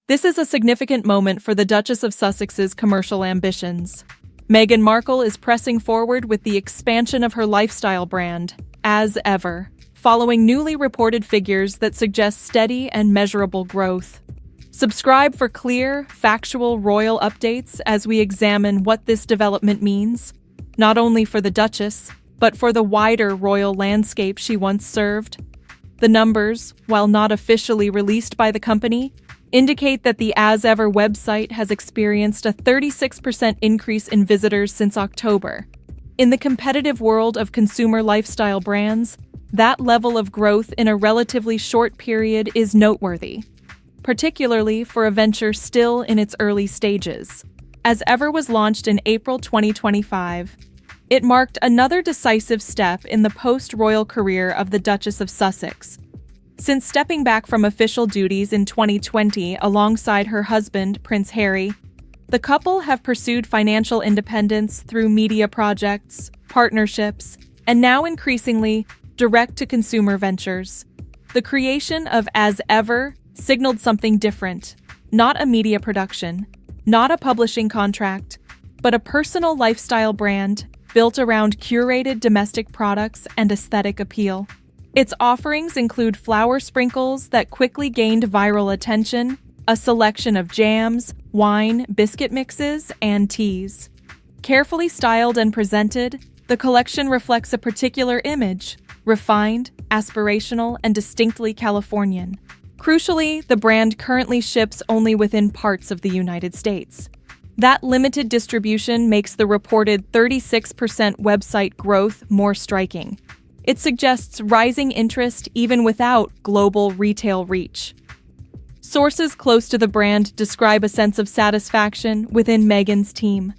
This is a significant moment for the Duchess of Sussex's commercial ambitions. Meghan Markle is pressing forward with the expansion of her lifestyle brand, As Ever, following newly reported figures that suggest steady and measurable growth. Subscribe for clear, factual royal updates as we examine what this development means, not only for the Duchess, but for the wider royal landscape she once served. The numbers, while not officially released by the company, indicate that the As Ever website has experienced a 36% increase in visitors since October. In the competitive world of consumer lifestyle brands, that level of growth in a relatively short period is noteworthy, particularly for a venture still in its early stages. As Ever was launched in April 2025, it marked another decisive step in the post-royal career of the Duchess of Sussex. Since stepping back from official duties in 2020 alongside her husband, Prince Harry, the couple have pursued financial independence through media projects, partnerships, and now increasingly, direct-to-consumer ventures. The creation of As Ever signaled something different, not a media production, not a publishing contract, but a personal lifestyle brand built around curated domestic products and aesthetic appeal. Its offerings include flower sprinkles that quickly gained viral attention, a selection of jams, wine, biscuit mixes, and teas. Carefully styled and presented, the collection reflects a particular image, refined, aspirational, and distinctly Californian. Crucially, the brand currently ships only within parts of the United States. That limited distribution makes the reported 36% website growth more striking. It suggests rising interest even without global retail reach. Sources close to the brand describe a sense of satisfaction within Meghan's team.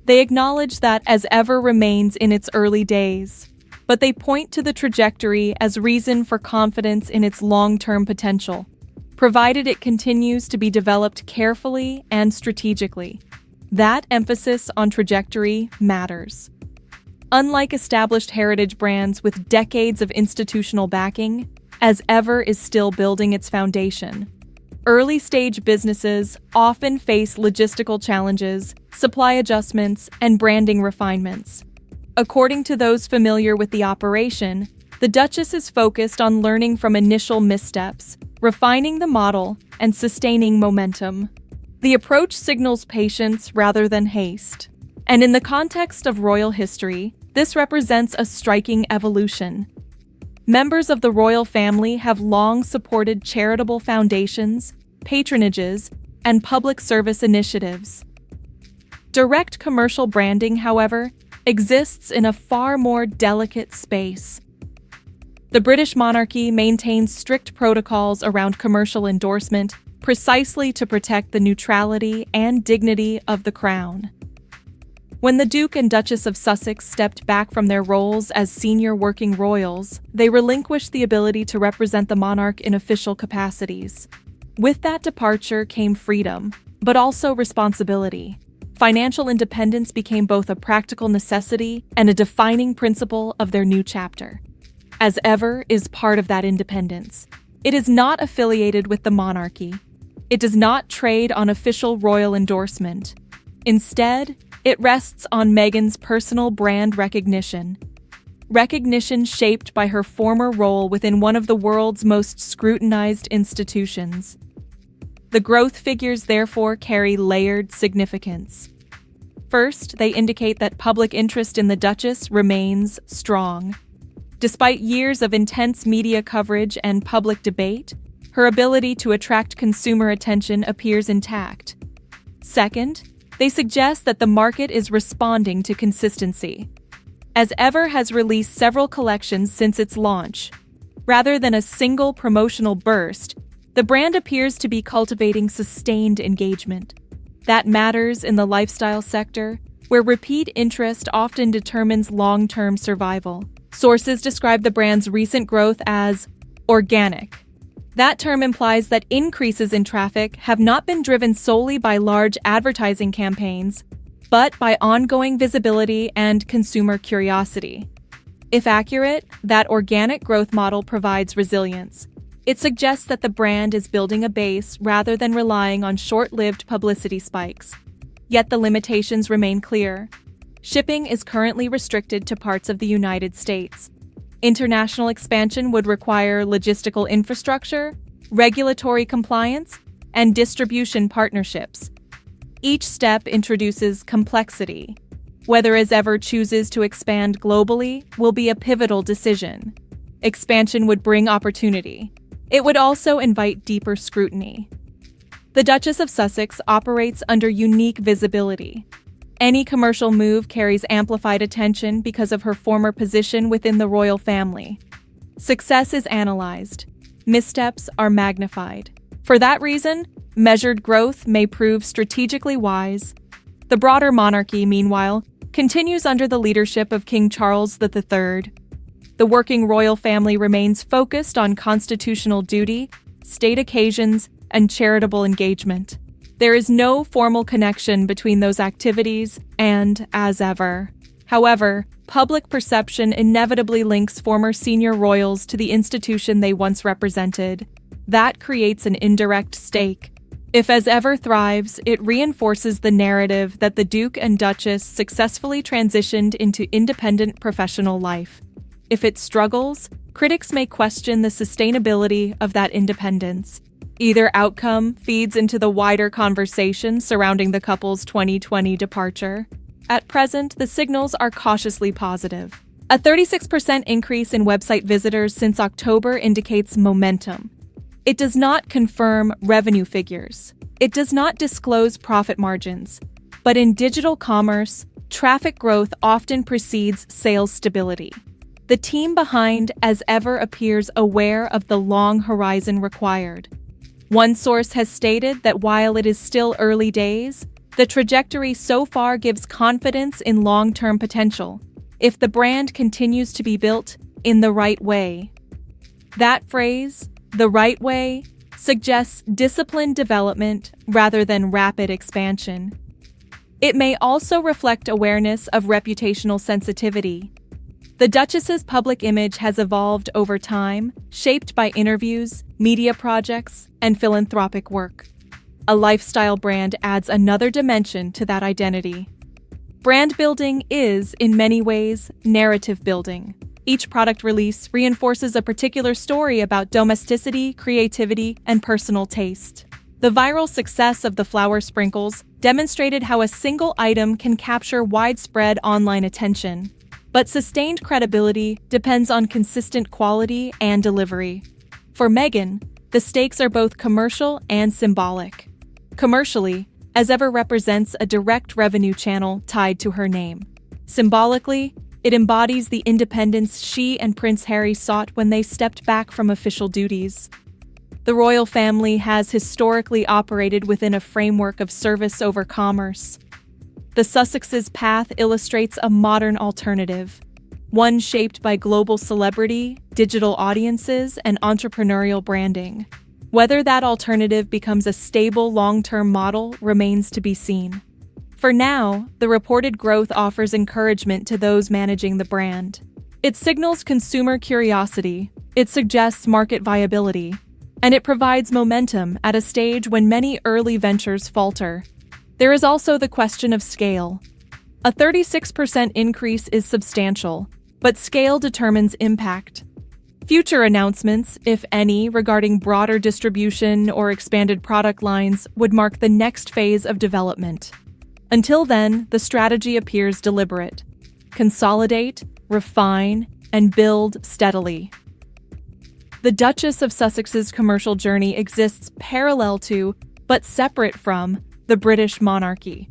They acknowledge that As Ever remains in its early days, but they point to the trajectory as reason for confidence in its long-term potential, provided it continues to be developed carefully and strategically. That emphasis on trajectory matters. Unlike established heritage brands with decades of institutional backing, As Ever is still building its foundation. Early-stage businesses often face logistical challenges, supply adjustments, and branding refinements. According to those familiar with the operation, the Duchess is focused on learning from initial missteps, refining the model, and sustaining momentum. The approach signals patience rather than haste. And in the context of royal history, this represents a striking evolution. Members of the royal family have long supported charitable foundations, patronages, and public service initiatives. Direct commercial branding, however, exists in a far more delicate space. The British monarchy maintains strict protocols around commercial endorsement precisely to protect the neutrality and dignity of the crown. When the Duke and Duchess of Sussex stepped back from their roles as senior working royals, they relinquished the ability to represent the monarch in official capacities. With that departure came freedom, but also responsibility. Financial independence became both a practical necessity and a defining principle of their new chapter. As Ever is part of that independence. It is not affiliated with the monarchy. It does not trade on official royal endorsement. Instead, it rests on Meghan's personal brand recognition shaped by her former role within one of the world's most scrutinized institutions. The growth figures therefore carry layered significance. First, they indicate that public interest in the Duchess remains strong. Despite years of intense media coverage and public debate, her ability to attract consumer attention appears intact. Second, they suggest that the market is responding to consistency. As Ever has released several collections since its launch. Rather than a single promotional burst, the brand appears to be cultivating sustained engagement. That matters in the lifestyle sector, where repeat interest often determines long-term survival. Sources describe the brand's recent growth as organic. That term implies that increases in traffic have not been driven solely by large advertising campaigns, but by ongoing visibility and consumer curiosity. If accurate, that organic growth model provides resilience. It suggests that the brand is building a base rather than relying on short-lived publicity spikes. Yet the limitations remain clear. Shipping is currently restricted to parts of the United States. International expansion would require logistical infrastructure, regulatory compliance, and distribution partnerships. Each step introduces complexity. Whether as ever chooses to expand globally will be a pivotal decision. Expansion would bring opportunity. It would also invite deeper scrutiny. The Duchess of Sussex operates under unique visibility. Any commercial move carries amplified attention because of her former position within the royal family. Success is analyzed. Missteps are magnified. For that reason, measured growth may prove strategically wise. The broader monarchy, meanwhile, continues under the leadership of King Charles III. The working royal family remains focused on constitutional duty, state occasions, and charitable engagement. There is no formal connection between those activities and, as ever. However, public perception inevitably links former senior royals to the institution they once represented. That creates an indirect stake. If as ever thrives, it reinforces the narrative that the Duke and Duchess successfully transitioned into independent professional life. If it struggles, critics may question the sustainability of that independence. Either outcome feeds into the wider conversation surrounding the couple's 2020 departure. At present, the signals are cautiously positive. A 36% increase in website visitors since October indicates momentum. It does not confirm revenue figures. It does not disclose profit margins. But in digital commerce, traffic growth often precedes sales stability. The team behind As Ever appears aware of the long horizon required. One source has stated that while it is still early days, the trajectory so far gives confidence in long-term potential, if the brand continues to be built in the right way. That phrase, the right way, suggests disciplined development rather than rapid expansion. It may also reflect awareness of reputational sensitivity. The Duchess's public image has evolved over time, shaped by interviews, media projects, and philanthropic work. A lifestyle brand adds another dimension to that identity. Brand building is, in many ways, narrative building. Each product release reinforces a particular story about domesticity, creativity, and personal taste. The viral success of the flower sprinkles demonstrated how a single item can capture widespread online attention. But sustained credibility depends on consistent quality and delivery. For Meghan, the stakes are both commercial and symbolic. Commercially, As Ever represents a direct revenue channel tied to her name. Symbolically, it embodies the independence she and Prince Harry sought when they stepped back from official duties. The royal family has historically operated within a framework of service over commerce. The Sussexes' path illustrates a modern alternative, one shaped by global celebrity, digital audiences, and entrepreneurial branding. Whether that alternative becomes a stable long-term model remains to be seen. For now, the reported growth offers encouragement to those managing the brand. It signals consumer curiosity, it suggests market viability, and it provides momentum at a stage when many early ventures falter. There is also the question of scale. A 36% increase is substantial, but scale determines impact. Future announcements, if any, regarding broader distribution or expanded product lines would mark the next phase of development. Until then, the strategy appears deliberate. Consolidate, refine, and build steadily. The Duchess of Sussex's commercial journey exists parallel to, but separate from, the British monarchy.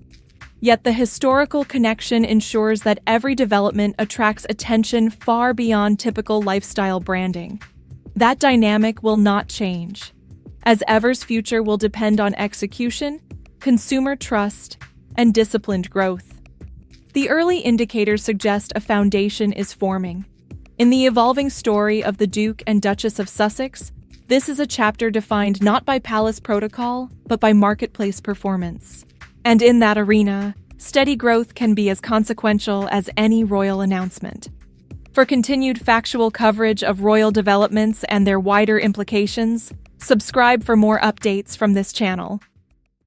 Yet the historical connection ensures that every development attracts attention far beyond typical lifestyle branding. That dynamic will not change. As Ever's future will depend on execution, consumer trust, and disciplined growth. The early indicators suggest a foundation is forming. In the evolving story of the Duke and Duchess of Sussex, this is a chapter defined not by palace protocol, but by marketplace performance. And in that arena, steady growth can be as consequential as any royal announcement. For continued factual coverage of royal developments and their wider implications, subscribe for more updates from this channel.